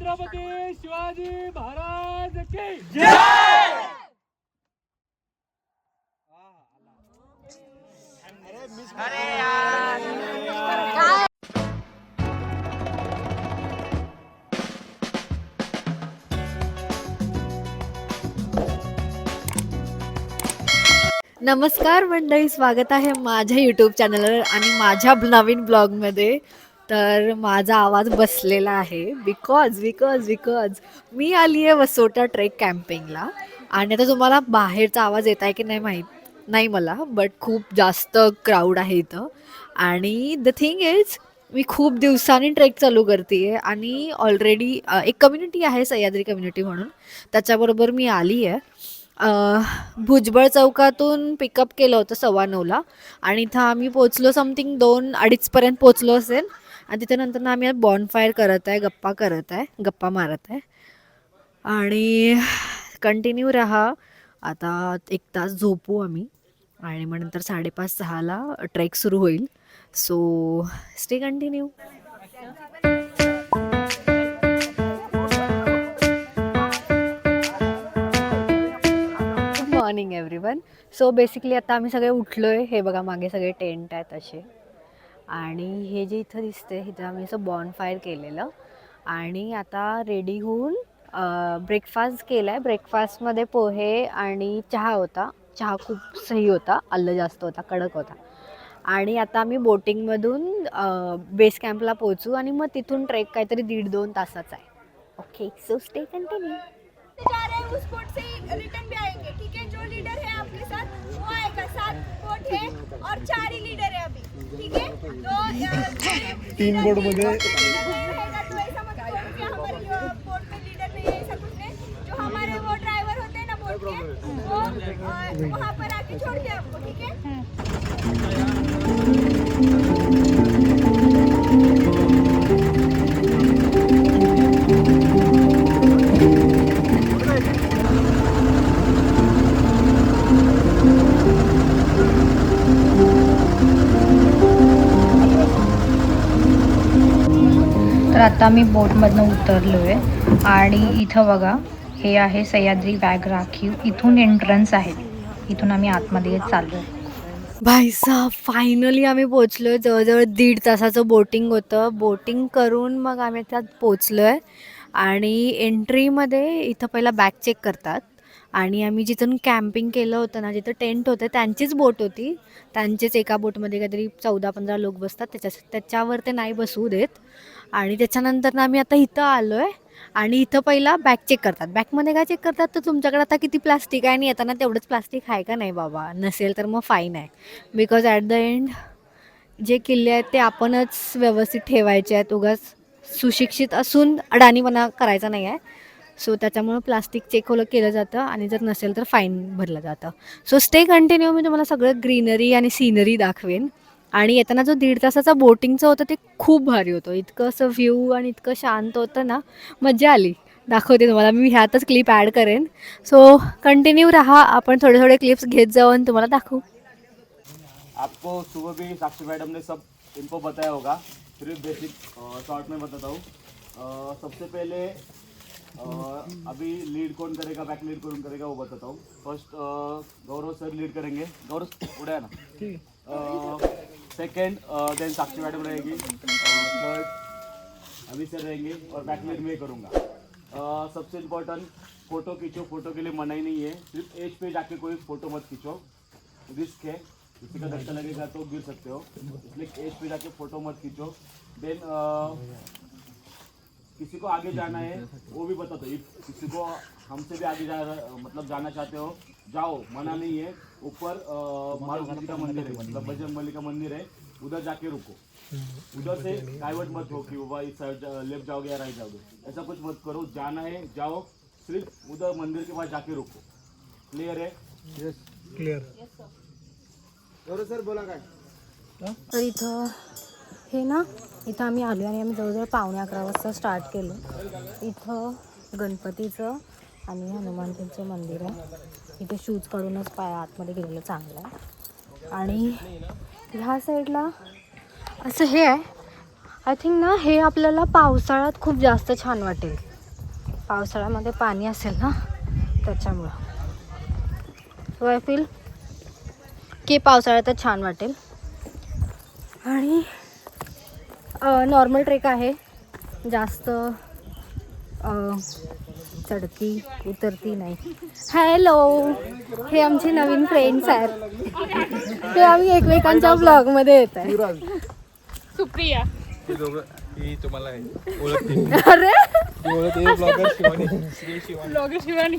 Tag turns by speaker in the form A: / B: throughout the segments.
A: छत्रपती शिवाजी महाराज की
B: जय. अरे यार
C: नमस्कार मंडळी, स्वागत आहे माझ्या यूट्यूब चॅनलवर आणि माझ्या नवीन ब्लॉगमध्ये. तर माझा आवाज बसलेला आहे बिकॉज मी आली आहे वसोटा ट्रेक कॅम्पिंगला. आणि आता तुम्हाला बाहेरचा आवाज येत आहे की नाही माहीत नाही मला, बट खूप जास्त क्राऊड आहे इथं. आणि द थिंग इज, मी खूप दिवसांनी ट्रेक चालू करते आहे आणि ऑलरेडी एक कम्युनिटी आहे सह्याद्री कम्युनिटी म्हणून, त्याच्याबरोबर मी आली आहे. भुजबळ चौकातून पिकअप केलं होतं 9:15ला आणि इथं आम्ही पोचलो समथिंग 2-2:30पर्यंत पोचलो असेल. आणि तिथे नंतर आम्ही बॉनफायर करत आहे, गप्पा मारत आहे. आणि कंटिन्यू राहा. आता 1 तास झोपू आम्ही आणि मग नंतर 5:30-6ला ट्रेक सुरू होईल. So stay continue. Morning everyone. So basically आता आम्ही सगळे उठलो आहे. हे बघा मागे सगळे टेंट आहेत असे. आणि हे जे इथं दिसते इथं आम्ही असं बॉनफायर केलेलं. आणि आता रेडी होऊन ब्रेकफास्ट केला आहे. ब्रेकफास्टमध्ये पोहे आणि चहा होता. चहा खूप सही होता, आलं जास्त होता, कडक होता. आणि आता आम्ही बोटिंगमधून बेस कॅम्पला पोहोचू आणि मग तिथून ट्रेक काहीतरी 1.5-2 तासाचा आहे. Okay, so stay continue.
D: जा रहे हैं उस बोट से रिटर्न भी आएंगे, ठीक है. जो लीडर है आपके साथ वो आएगा. 7 बोट है और 4 ही लीडर है अभी, ठीक है. तो 3 बोट मध्ये रहेगा तो ऐसा मत करो कि हमारी बोट में लीडर नहीं है, ऐसा कुछ नहीं. जो हमारे वो ड्राइवर होते हैं ना बोट के, वो वहाँ पर आके छोड़ दे आपको, ठीक है.
E: तर आता मी बोटमधनं उतरलो आहे आणि इथं बघा, हे आहे सह्याद्री वॅग राखीव. इथून एंट्रन्स आहे, इथून आम्ही आतमध्ये चाललो आहे.
C: भाई साहब, फायनली आम्ही पोचलो आहे. जवळजवळ 1.5 तासाचं बोटिंग होतं. बोटिंग करून मग आम्ही त्यात पोचलो आहे. आणि एंट्रीमध्ये इथं पहिला बॅग चेक करतात. आणि आम्ही जिथून कॅम्पिंग केलं होतं ना, जिथं टेंट होतं त्यांचीच बोट होती. त्यांचेच एका बोटमध्ये काहीतरी 14-15 लोक बसतात, त्याच्यावर ते नाही बसवू देत. आणि त्याच्यानंतर आम्ही आता इथं आलो आहे. आणि इथं पहिला बॅग चेक करतात. बॅगमध्ये काय चेक करतात, तर तुमच्याकडे आता किती प्लास्टिक आहे आणि येताना तेवढंच प्लास्टिक आहे का नाही बाबा. नसेल तर मग फाईन आहे. बिकॉज ॲट द एंड जे किल्ले आहेत ते आपणच व्यवस्थित ठेवायचे आहेत. उगाच सुशिक्षित असून अडाणीपणा करायचा नाही आहे. सो त्याच्यामुळं प्लास्टिक चेक केलं जातं आणि जर नसेल तर फाईन भरलं जातं. So stay continue. मी तुम्हाला सगळं ग्रीनरी आणि सीनरी दाखवेन. आणि येताना जो 1.5 तासाचा बोटिंगचं होतं ते खूप भारी होतं. इतकं असं व्ह्यू आणि इतकं शांत होतं ना, मजा आली. दाखवते तुम्हाला, मी ह्यातच क्लिप ॲड करेन. सो कंटिन्यू रहा. आपण थोडे क्लिप्स घेत जाऊ आणि तुम्हाला दाखवू.
F: आपको सुबह भी साक्षी मैडम ने सब इनको बताया होगा, फिर बेसिक शॉर्ट में बताता हूँ. सबसे पहले अभी लीड कौन करेगा, बैक लीड कौन करेगा वो बताता हूँ. फर्स्ट गौरव सर लीड करेंगे. गौरव उड़ा है ना. सेकेंड देन साक्षी मैडम रहेगी. थर्ड अभी सर रहेंगे और बैक लीड मैं करूँगा. सबसे इम्पोर्टेंट, फ़ोटो खींचो. फ़ोटो के लिए मनाही नहीं है, सिर्फ एज पे जाके कोई फ़ोटो मत खींचो. रिस्क है, किसी का धक्का लगेगा तो गिर सकते हो, इसलिए एज पे जाके फ़ोटो मत खींचो. देन किसी को आगे जाना है वो भी बता दो. किसी को हमसे भी आगे मतलब जाना चाहते हो, जाओ, मना नहीं है. ऊपर मारुति जी का मंदिर है, मतलब बजरंग बली का मंदिर है, उधर जाके रुको. उधर से डाइवर्ट मत हो कि वो इस साइड लेफ्ट जाओगे या राइट जाओगे, ऐसा कुछ मत करो. जाना है जाओ, सिर्फ उधर मंदिर के पास जाके रुको. क्लियर है?
A: Yes clear.
F: सर बोला काय.
E: तर इथं हे ना, इथं आम्ही आलो आणि आम्ही जवळजवळ 11:15 वाजता स्टार्ट केलं. इथं गणपतीचं आणि हनुमानजींचं मंदिर आहे. इथे शूज काढूनच पाय आतमध्ये गेलेलं चांगलं आहे. आणि ह्या साईडला असं हे आहे. आय थिंक ना, हे आपल्याला पावसाळ्यात खूप जास्त छान वाटेल. पावसाळ्यामध्ये पाणी असेल ना त्याच्यामुळं. सो आय फील की पावसाळ्यातच छान वाटेल. आणि नॉर्मल ट्रेक आहे, जास्त चढती उतरती नाही. हॅलो, हे आमचे नवीन फ्रेंड्स आहेत. ते आम्ही एकमेकांच्या ब्लॉगमध्ये येत आहे.
A: सुप्रिया
G: ही तुम्हाला ओळखते.
E: अरे
G: ब्लॉगर शिवानी.
A: ब्लॉगर शिवानी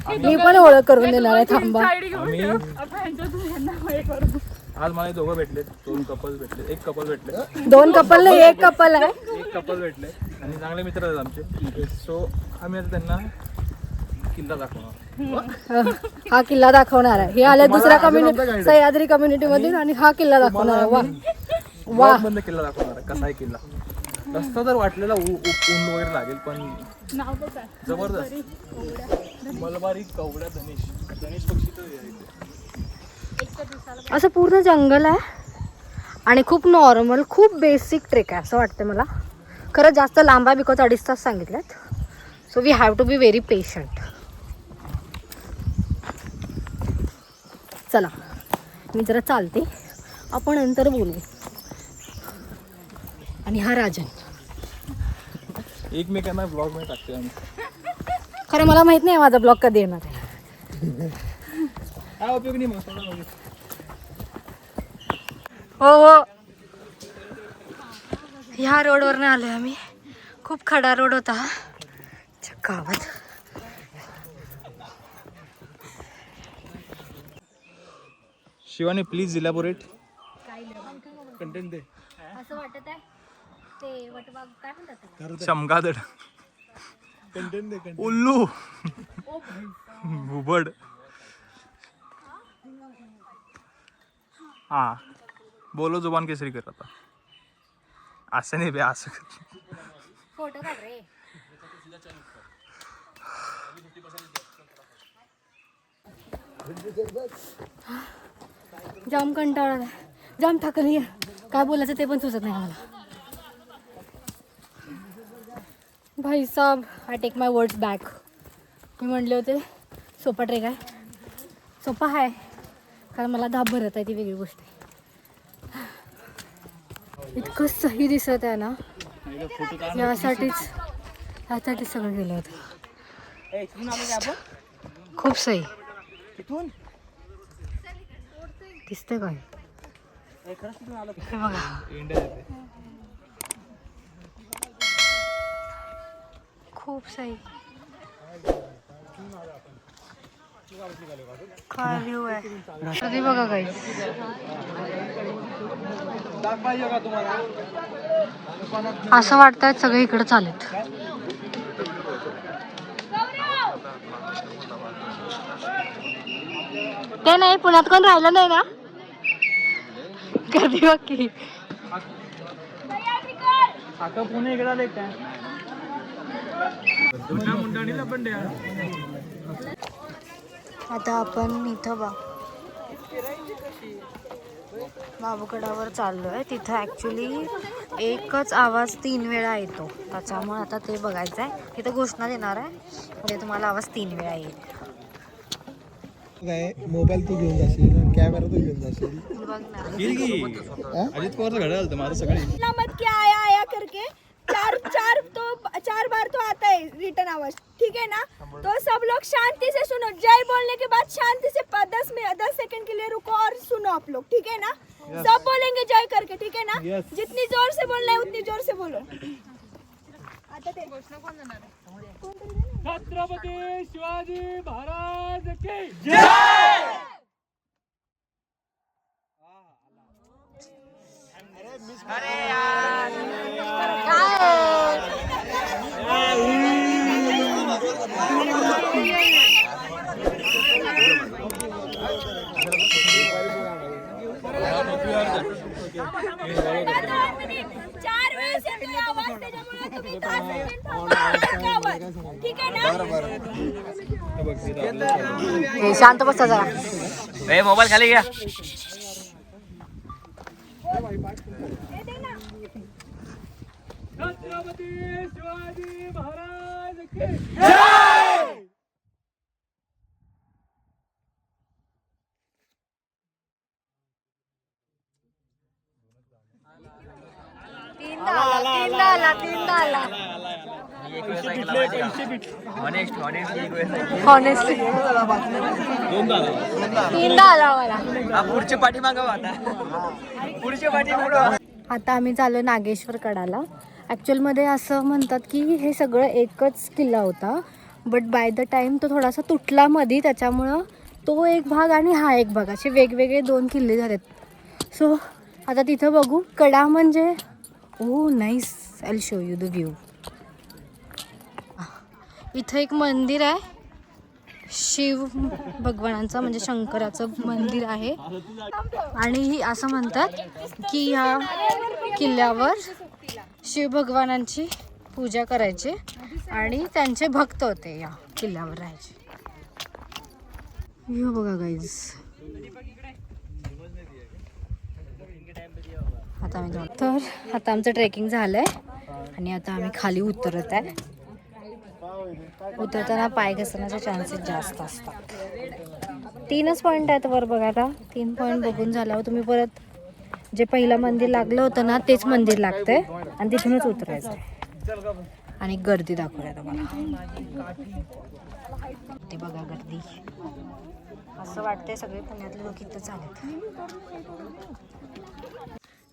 E: मी पण ओळख करून देणार आहे, थांबा.
A: साईड घेऊन ठेव. आपण ह्यांच्यातून ह्यांना हे करू.
G: आज मला हे दोघं भेटले, 2 कपल भेटले, 1 कपल भेटले,
E: 2 कपल नाही, 1 कपल आहे.
G: 1 कपल भेटले आणि चांगले मित्र आहेत आमचे. सो आम्ही आता त्यांना किल्ला दाखवणार.
E: हा किल्ला दाखवणार आहे. हे आले दुसऱ्या कम्युनिटी, सह्याद्री कम्युनिटी मधून, आणि हा किल्ला दाखवणार आहे. वा वा,
G: बंद किल्ला दाखवणार आहे. कसा आहे किल्ला. रस्ता तर वाटलेला ऊन वगैरे लागेल, पण
A: नाव तर काय?
G: जबरदस्त. मलबारी कवड्या धनेश पक्षी तर आहे इथे.
E: असं पूर्ण जंगल आहे आणि खूप नॉर्मल, खूप बेसिक ट्रेक आहे असं वाटतं मला. खरंच जास्त लांब आहे बिकॉज 2.5 तास सांगितलेत. So we have to be very patient. चला मी जरा चालते, आपण नंतर बोलू. आणि हा राजन,
G: एकमेकांना ब्लॉग मध्ये टाकते आम्ही.
E: खरं मला माहित नाही माझा ब्लॉग कधी येणार आहे.
G: काय उपयोग नाही मग सोडा मग.
E: हो हो, ह्या रोडवरनं आलो आहे आम्ही. खूप खडा रोड होता हा गावात.
G: Shivani please elaborate. कंटेंट दे.
E: असं वाटत आहे ते वटवाघ काय म्हणतात,
G: चमगादड, उल्लू, घुबड. हा बोलो जुबान केसरी कर. आता असं नाही बे, असं
E: फोटो काढ रे. जाम कंटाळा आलाय, जाम थकली आहे. काय बोलायचं ते पण सुचत नाही आम्हाला. भाई साहब, I take my words back. मी म्हटले होते सोपा ट्रेक आहे, सोपा आहे कारण मला धाप भरत आहे, ती वेगळी गोष्ट आहे. इतकं सही दिसत आहे ना, यासाठीच सगळं गेलं होतं. खूप सही दिसतंय काय, हे बघा. खूप सही काय व्ह्यू आहे कधी बघा काही. असं वाटतंय सगळे इकडे चालेत. ते नाही, पुण्यात कोण राहिलं नाही ना कधी बाकी.
G: आता पुणे इकडे काय
E: आता आपण इथं बाबूगडावर चाललो आहे. तिथं ॲक्च्युली एकच आवाज 3 वेळा येतो, त्याच्यामुळे आता ते बघायचं आहे. तिथं घोषणा देणार आहे म्हणजे तुम्हाला आवाज 3 वेळा येईल.
H: काय मोबाईल तू घेऊन जाशील, कॅमेरा तू घेऊन जाशील.
E: बघ ना,
G: अजित पवारचं घड्याळ आलं माझं सगळे.
D: मत क्या आया आया करके चार बार तो आता है रिटर्न आवाज, ठीक है ना. तो सब लोग शांति से सुनो. जय बोलने के बाद शांति से 10 सेकंड के लिए रुको और सुनो आप लोग, ठीक है ना. सब बोलेंगे जय करके, ठीक है ना. जितनी जोर से बोलना है उतनी जोर से बोलो. आता ते घोषणा कोण देणार आहे?
A: छत्रपती शिवाजी महाराज की
B: अरे यार
D: चार वेळेस येतोय आवाज, त्याच्यामुळे तुम्ही 10 सेकंड थांबा. ठीक आहे ना.
E: शांत बसा जरा.
B: मोबाईल खाली घ्या.
A: छत्रपती शिवाजी महाराज
E: हॉनेस्टली तीनदा आला मला.
B: पुढच्या पाठीमागं आता पुढच्या पाठीमागं.
E: आता आम्ही चाललो नागेश्वर कडाला. ॲक्च्युअलमध्ये असं म्हणतात की हे सगळं एकच किल्ला होता, बट बाय द टाईम तो थोडासा तुटला मधी, त्याच्यामुळं तो एक भाग आणि हा एक भाग असे वेगवेगळे 2 किल्ले झालेत. सो आता तिथं बघू. कडा म्हणजे ओ nice, I will show you the view. इथं एक मंदिर आहे, शिव भगवानाचं म्हणजे शंकराचं मंदिर आहे. आणि असं म्हणतात की ह्या किल्ल्यावर शिव भगवानांची पूजा करायची आणि त्यांचे भक्त होते या किल्ल्यावर राहायचे. हे बघा गाईज. आता आमचं ट्रेकिंग झालंय आणि आता आम्ही खाली उतरत आहे. उतरताना पाय घसरण्याचे चान्सेस जास्त असतात. 3च पॉईंट आहेत वर बघायला. 3 पॉईंट बघून झाल्यावर तुम्ही परत जे पहिलं मंदिर लागलं होतं ना तेच मंदिर लागतंय आणि तिथूनच उतरायचं आहे. आणि गर्दी दाखवूया तुम्हाला. ते बघा गर्दी. असं वाटतंय सगळे पुण्यातले लोक इथं चालत.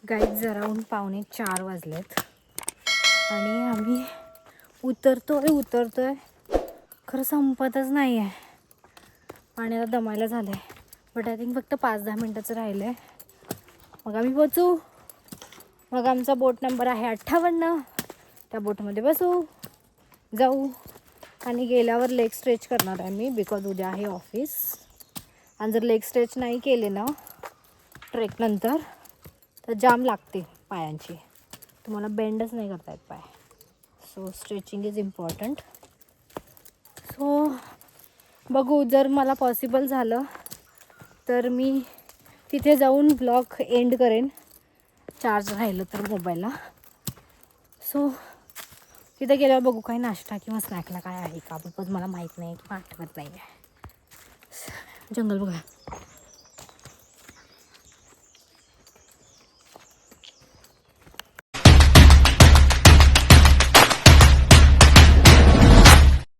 E: गाईज अराउंड 3:45 वाजलेत आणि आम्ही उतरतोय खरं संपतच नाही आहे. पाण्याला दमायला झालं आहे. बट आय थिंक फक्त 5-10 मिनटाचं राहिलं आहे, मग आम्ही पोचू. मग आमचा बोट नंबर आहे 58. त्या बोटमध्ये बसू, जाऊ आणि गेल्यावर लेग स्ट्रेच करणार आहे मी, बिकॉज उद्या आहे ऑफिस. आणि जर लेग स्ट्रेच नाही केले ना ट्रेक नंतर तर जाम लागते पायांची, तुम्हाला बेंडच नाही करता येत पाय. So stretching is important. So बघू, जर मला पॉसिबल झालं तर मी तिथे जाऊन ब्लॉग एंड करेन, चार्ज राहिलं तर मोबाईलला. सो तिथे गेल्यावर बघू काही नाश्ता किंवा स्नॅकला काय आहे का, बिकॉज मला माहीत नाही किंवा आठवत नाही आहे. जंगल बघा.